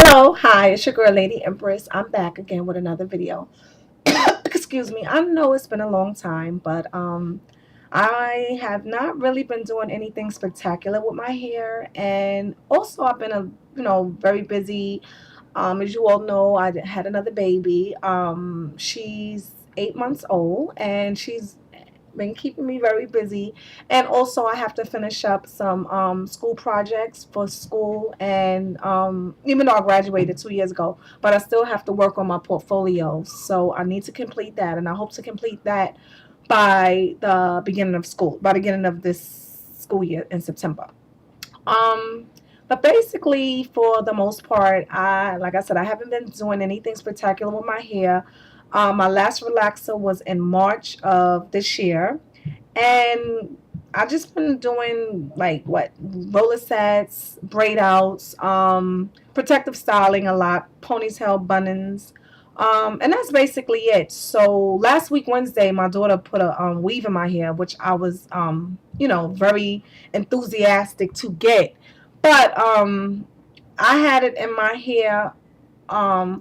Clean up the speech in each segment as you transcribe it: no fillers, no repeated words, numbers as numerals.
Hello, hi, it's your girl, Lady Empress. I'm back again with another video. Excuse me. I know it's been a long time, but I have not really been doing anything spectacular with my hair, and also I've been very busy. As you all know, I had another baby. She's 8 months old, and she's been keeping me very busy. And also I have to finish up some school projects for school, and even though I graduated 2 years ago, but I still have to work on my portfolio, so I need to complete that, and I hope to complete that by the beginning of this school year in September. um but basically, for the most part, like I said, I haven't been doing anything spectacular with my hair. My last relaxer was in March of this year, and I just been doing like what roller sets, braid outs, protective styling a lot, ponytail bunnings, and that's basically it. So last week Wednesday, my daughter put a weave in my hair, which I was very enthusiastic to get, but I had it in my hair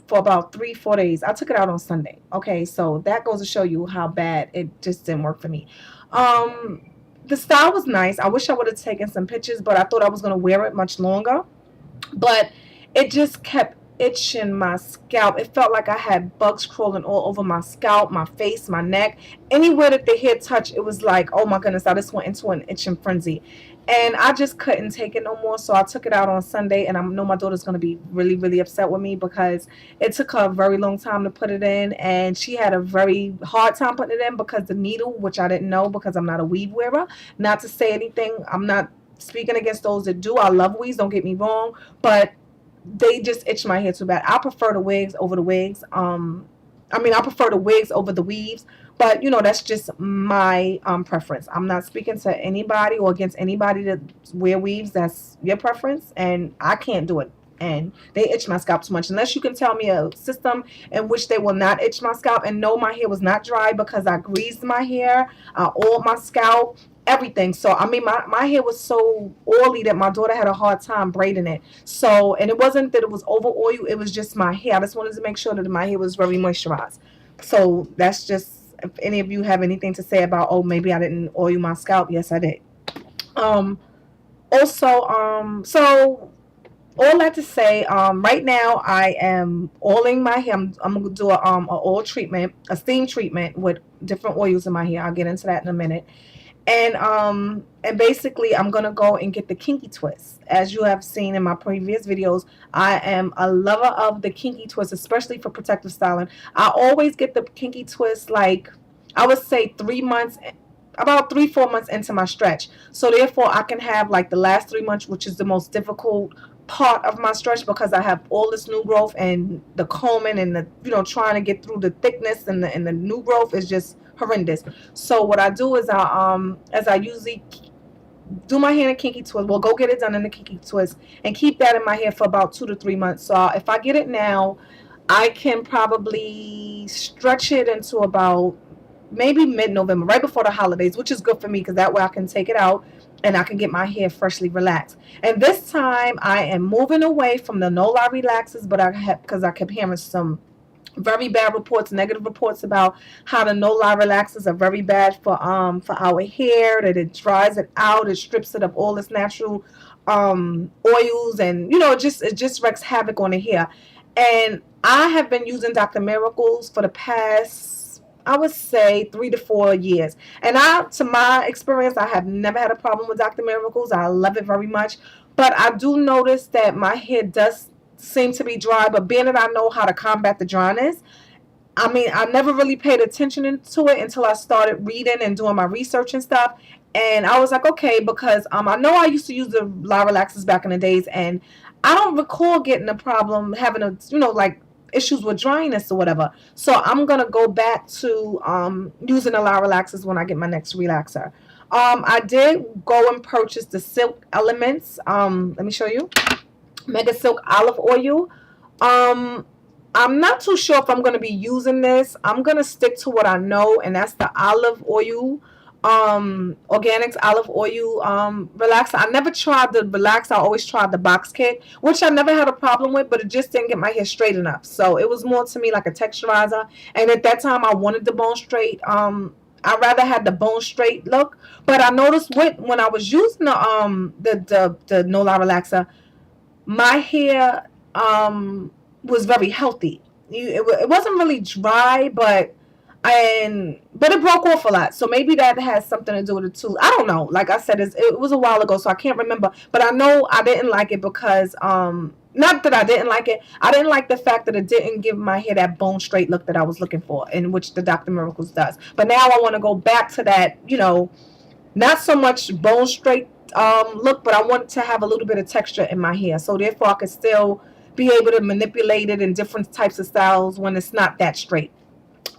for about 3 4 days. I took it out on Sunday. Okay, so that goes to show you how bad it just didn't work for me. um the style was nice. I wish I would have taken some pictures, but I thought I was going to wear it much longer, but it just kept itching my scalp. It felt like I had bugs crawling all over my scalp, my face, my neck. Anywhere that the hair touched, it was like, oh my goodness, I just went into an itching frenzy. And I just couldn't take it no more. So I took it out on Sunday, and I know my daughter's going to be really, really upset with me because it took her a very long time to put it in. And she had a very hard time putting it in because the needle, which I didn't know because I'm not a weave wearer, not to say anything, I'm not speaking against those that do. I love weaves, don't get me wrong, but they just itch my hair too bad. I prefer the wigs over the wigs. I prefer the wigs over the weaves, but that's just my preference. I'm not speaking to anybody or against anybody that wear weaves. That's your preference, and I can't do it. And they itch my scalp too much. Unless you can tell me a system in which they will not itch my scalp, and no, my hair was not dry because I greased my hair, I oiled my scalp, everything. So I mean, my hair was so oily that my daughter had a hard time braiding it. So, and it wasn't that it was over oil, it was just my hair. I just wanted to make sure that my hair was very moisturized. So that's just, if any of you have anything to say about, oh, maybe I didn't oil my scalp, yes I did. um Also, so all that to say, right now I am oiling my hair. I'm gonna do a oil treatment, a steam treatment with different oils in my hair. I'll get into that in a minute. And basically I'm gonna go and get the kinky twist. As you have seen in my previous videos, I am a lover of the kinky twist, especially for protective styling. I always get the kinky twist, like, I would say 3 months, about 3 4 months into my stretch, so therefore I can have like the last 3 months, which is the most difficult part of my stretch, because I have all this new growth, and the combing and the trying to get through the thickness, and the new growth is just horrendous. So what I do is as I usually do my hair in a kinky twist, well, go get it done in the kinky twist and keep that in my hair for about 2 to 3 months. So if I get it now, I can probably stretch it into about maybe mid-November, right before the holidays, which is good for me because that way I can take it out and I can get my hair freshly relaxed. And this time I am moving away from the no lie relaxers, but because I kept hearing some very bad reports, negative reports about how the no lie relaxers are very bad for our hair, that it dries it out, it strips it of all its natural oils, and it just wreaks havoc on the hair. And I have been using Dr. Miracles for the past, I would say, 3 to 4 years. And to my experience, I have never had a problem with Dr. Miracles. I love it very much. But I do notice that my hair does seem to be dry. But being that I know how to combat the dryness, I mean, I never really paid attention to it until I started reading and doing my research and stuff. And I was like, okay, because I know I used to use the lye relaxers back in the days, and I don't recall getting a problem having like issues with dryness or whatever. So I'm gonna go back to using the lye relaxers when I get my next relaxer. I did go and purchase the Silk Elements. Let me show you. Mega Silk Olive Oil. Um, I'm not too sure if I'm going to be using this. I'm going to stick to what I know, and that's the olive oil. Organics olive oil relaxer. I never tried the relaxer. I always tried the box kit, which I never had a problem with, but it just didn't get my hair straight enough. So it was more to me like a texturizer. And at that time I wanted the bone straight. I rather had the bone straight look. But I noticed when I was using the no lie relaxer, my hair was very healthy. It wasn't really dry, but it broke off a lot. So maybe that has something to do with it too. I don't know. Like I said, it was a while ago, so I can't remember. But I know I didn't like it because not that I didn't like it. I didn't like the fact that it didn't give my hair that bone straight look that I was looking for, in which the Dr. Miracles does. But now I want to go back to that, not so much bone straight look, but I want to have a little bit of texture in my hair, so therefore I can still be able to manipulate it in different types of styles when it's not that straight.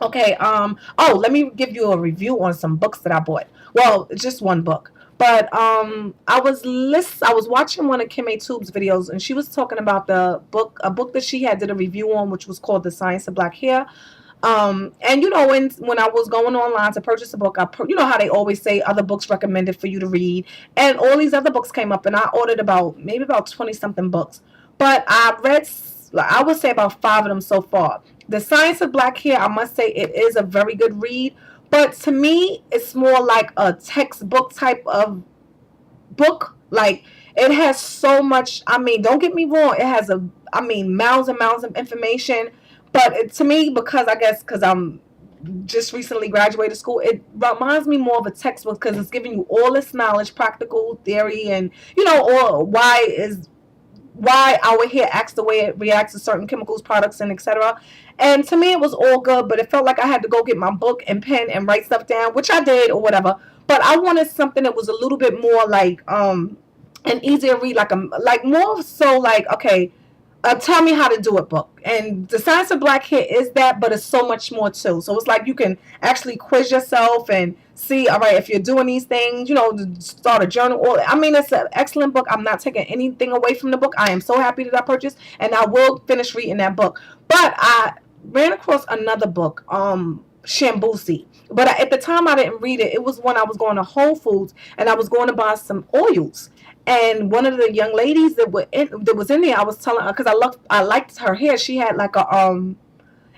Okay. Oh, let me give you a review on some books that I bought. Well, it's just one book, but I was watching one of Kim A Tube's videos, and she was talking about a book that she had did a review on, which was called The Science of Black Hair. And when I was going online to purchase a book, you know how they always say other books recommended for you to read, and all these other books came up, and I ordered about 20 something books, but I read, I would say, about 5 of them so far. The Science of Black Hair, I must say, it is a very good read, but to me it's more like a textbook type of book. Like, it has so much. I mean, don't get me wrong, it has mounds and mounds of information, but to me, because I guess because I'm just recently graduated school, it reminds me more of a textbook, because it's giving you all this knowledge, practical theory, and or why our hair acts the way it reacts to certain chemicals, products, and etc. And to me, it was all good, but it felt like I had to go get my book and pen and write stuff down, which I did or whatever. But I wanted something that was a little bit more like an easier read, like more so like, okay, tell me how to do it book. And The Science of Black Hair is that, but it's so much more too. So it's like you can actually quiz yourself and see, all right, if you're doing these things, start a journal. It's an excellent book. I'm not taking anything away from the book. I am so happy that I purchased, and I will finish reading that book. But I ran across another book, Shambusi. But at the time I didn't read it. It was when I was going to Whole Foods, and I was going to buy some oils. And one of the young ladies that was in there, I was telling her, because I liked her hair. She had like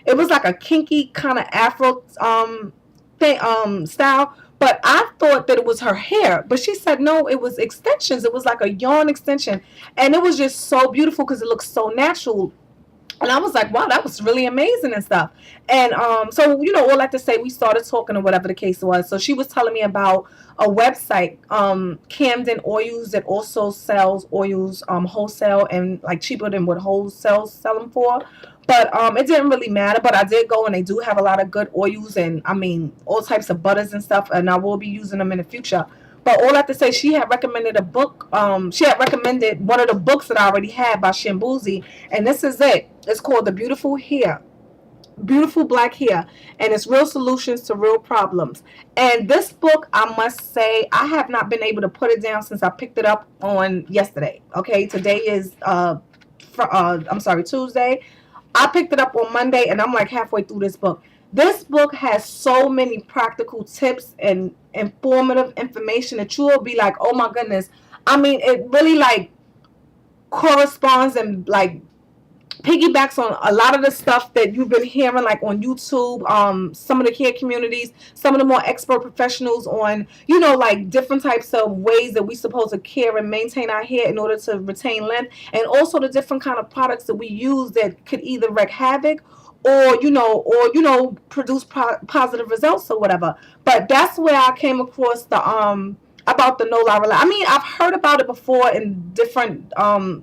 it was like a kinky kind of afro thing style. But I thought that it was her hair. But she said no, it was extensions. It was like a yarn extension, and it was just so beautiful because it looked so natural. And I was like, wow, that was really amazing and stuff. And so, all that to say, we started talking or whatever the case was. So she was telling me about a website, Camden Oils, that also sells oils wholesale and like cheaper than what wholesale sell them for. But it didn't really matter. But I did go, and they do have a lot of good oils, and all types of butters and stuff. And I will be using them in the future. But all I have to say, she had recommended a book. She had recommended one of the books that I already had by Shambuzi, and this is it. It's called The Beautiful Black Hair, and it's real solutions to real problems. And this book, I must say, I have not been able to put it down since I picked it up on yesterday. Okay, today is Tuesday. I picked it up on Monday, and I'm like halfway through this book. This book has so many practical tips and informative information that you will be like, oh my goodness. It really like corresponds and like piggybacks on a lot of the stuff that you've been hearing like on YouTube, some of the hair communities, some of the more expert professionals on, like different types of ways that we supposed to care and maintain our hair in order to retain length, and also the different kind of products that we use that could either wreak havoc or produce positive results or whatever. But that's where I came across the about the no lie relaxer. I've heard about it before in different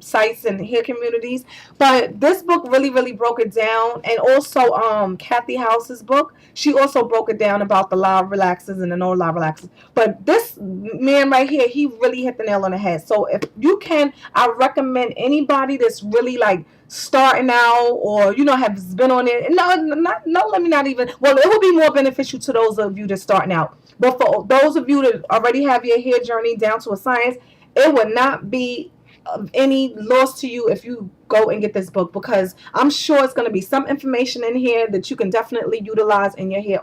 sites and hair communities, but this book really, really broke it down. And also Kathy House's book, she also broke it down about the lie relaxers and the no lie relaxers. But this man right here, he really hit the nail on the head. So if you can, I recommend anybody that's really like starting out, or have been on it. Let me not even. Well, it would be more beneficial to those of you that's starting out. But for those of you that already have your hair journey down to a science, it would not be of any loss to you if you go and get this book, because I'm sure it's going to be some information in here that you can definitely utilize in your hair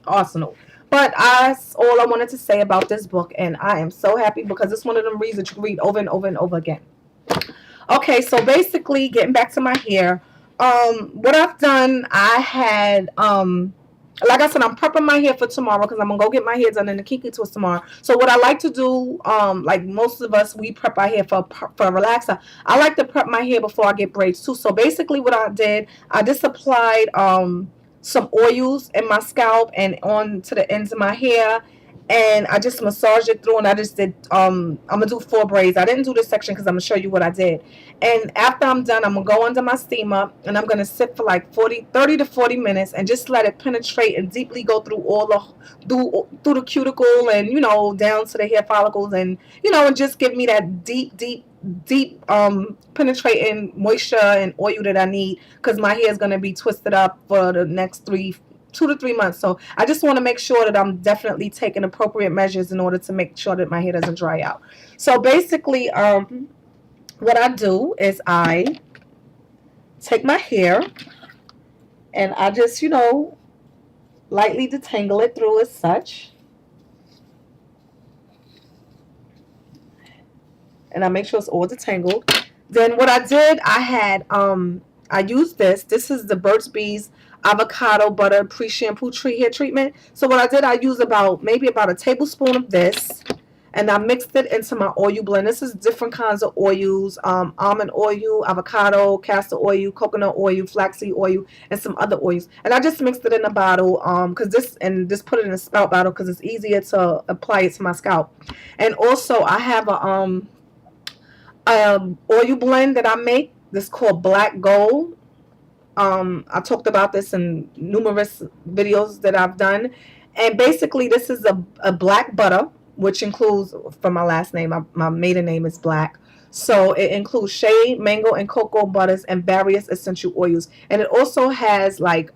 arsenal. But that's all I wanted to say about this book, and I am so happy because it's one of them reads that you can read over and over and over again. Okay, so basically, getting back to my hair, what I've done, I had, like I said, I'm prepping my hair for tomorrow because I'm gonna go get my hair done in the Kinky-Twist tomorrow. So what I like to do, like most of us, we prep our hair for a relaxer. I like to prep my hair before I get braids too. So basically, what I did, I just applied some oils in my scalp and on to the ends of my hair, and I just massaged it through, and I just did I'm gonna do 4 braids. I didn't do this section because I'm gonna show you what I did. And after I'm done, I'm gonna go under my steamer and I'm gonna sit for like 30 to 40 minutes and just let it penetrate and deeply go through all the through the cuticle and down to the hair follicles, and and just give me that deep penetrating moisture and oil that I need, because my hair is gonna be twisted up for the next 2 to 3 months. So I just want to make sure that I'm definitely taking appropriate measures in order to make sure that my hair doesn't dry out. So basically, what I do is I take my hair and I just, lightly detangle it through as such. And I make sure it's all detangled. Then what I did, I used this. This is the Burt's Bees avocado butter pre-shampoo tree hair treatment. So what I did, I used maybe about a tablespoon of this, and I mixed it into my oil blend. This is different kinds of oils: almond oil, avocado, castor oil, coconut oil, flaxseed oil, and some other oils. And I just mixed it in a bottle, just put it in a spout bottle because it's easier to apply it to my scalp. And also, I have a oil blend that I make. This called Black Gold. I talked about this in numerous videos that I've done. And basically, this is a black butter, which includes, from my last name, my maiden name is Black. So it includes shea, mango, and cocoa butters and various essential oils. And it also has like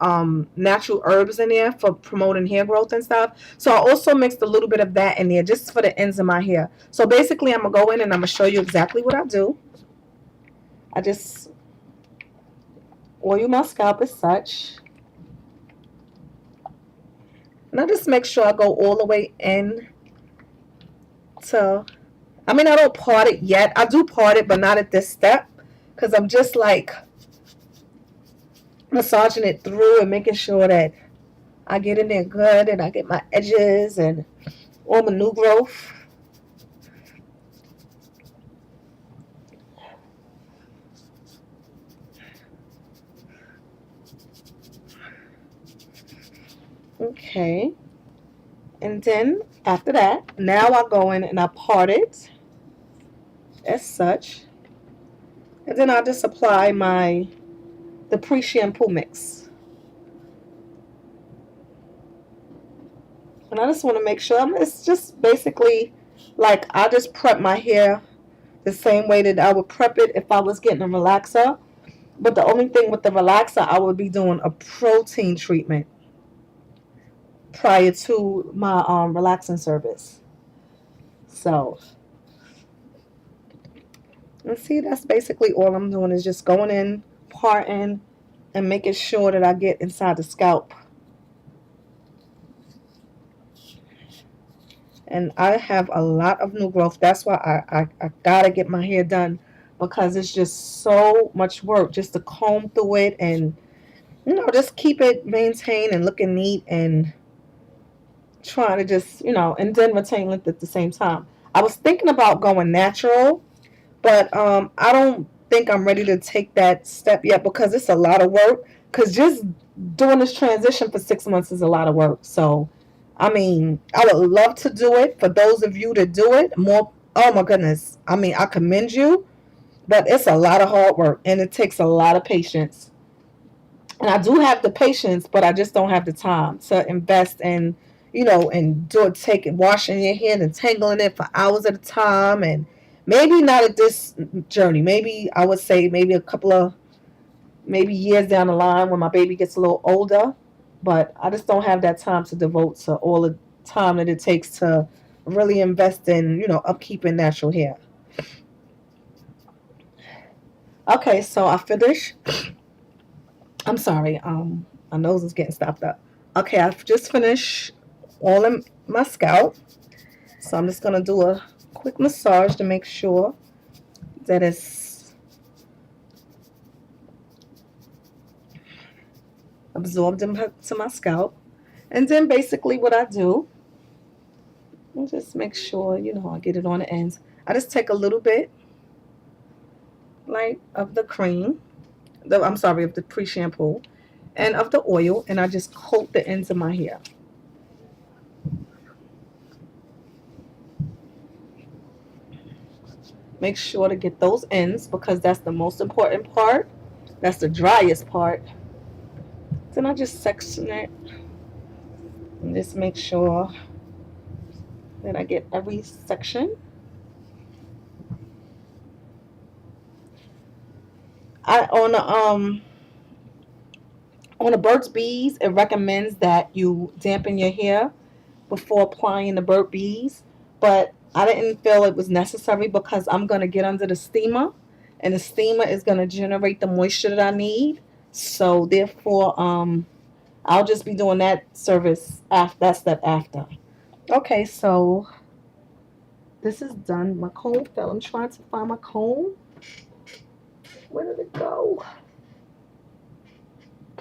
natural herbs in there for promoting hair growth and stuff. So I also mixed a little bit of that in there just for the ends of my hair. So basically, I'm going to go in and I'm going to show you exactly what I do. I just oil my scalp as such. And I just make sure I go all the way in to, I don't part it yet. I do part it, but not at this step, because I'm just like massaging it through and making sure that I get in there good and I get my edges and all my new growth. Okay. And then after that, now I go in and I part it as such. And then I'll just apply the pre-shampoo mix. And I just want to make sure, it's just basically like I just prep my hair the same way that I would prep it if I was getting a relaxer. But the only thing with the relaxer, I would be doing a protein treatment prior to my relaxing service. So let's see, that's basically all I'm doing, is just going in, parting, and making sure that I get inside the scalp. And I have a lot of new growth. That's why I gotta get my hair done, because it's just so much work just to comb through it and just keep it maintained and looking neat, and trying to just and then retain length at the same time. I was thinking about going natural, but I don't think I'm ready to take that step yet, because it's a lot of work. Because just doing this transition for 6 months is a lot of work. So I would love to do it. For those of you that do it more, oh my goodness, I commend you, but it's a lot of hard work and it takes a lot of patience. And I do have the patience, but I just don't have the time to invest in, and washing your hair and tangling it for hours at a time. And maybe not at this journey. Maybe I would say maybe a couple of years down the line when my baby gets a little older. But I just don't have that time to devote to all the time that it takes to really invest in, upkeeping natural hair. Okay, so I finished. I'm sorry, my nose is getting stopped up. Okay, I've just finished all in my scalp. So I'm just going to do a quick massage to make sure that it's absorbed into my scalp. And then basically what I do, I just make sure, I get it on the ends. I just take a little bit, like, of the cream, I'm sorry, of the pre-shampoo, and of the oil, and I just coat the ends of my hair. Make sure to get those ends because that's the most important part. That's the driest part. Then I just section it and just make sure that I get every section. I on the Burt's Bees, it recommends that you dampen your hair before applying the Burt Bees, but I didn't feel it was necessary because I'm gonna get under the steamer, and the steamer is gonna generate the moisture that I need. So therefore, I'll just be doing that service after that step after. Okay, so this is done. My comb fell. I'm trying to find my comb. Where did it go?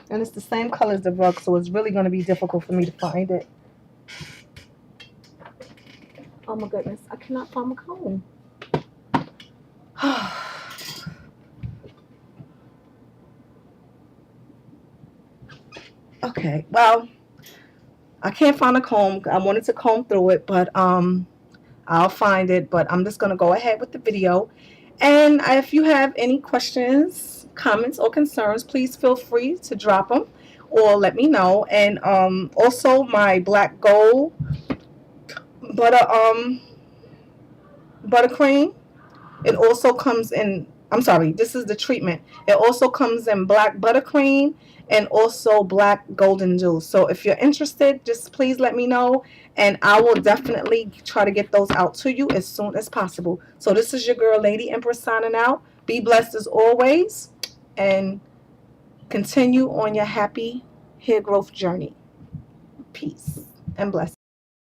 And it's the same color as the rug, so it's really going to be difficult for me to find it. Oh my goodness, I cannot find my comb. Okay, well, I can't find a comb. I wanted to comb through it, but I'll find it. But I'm just going to go ahead with the video. And if you have any questions, comments, or concerns, please feel free to drop them or let me know. And also my black gold butter buttercream. It also comes in, I'm sorry, this is the treatment. It also comes in black buttercream and also black golden dew. So if you're interested, just please let me know and I will definitely try to get those out to you as soon as possible. So this is your girl, Lady Empress, signing out. Be blessed as always and continue on your happy hair growth journey. Peace and blessings.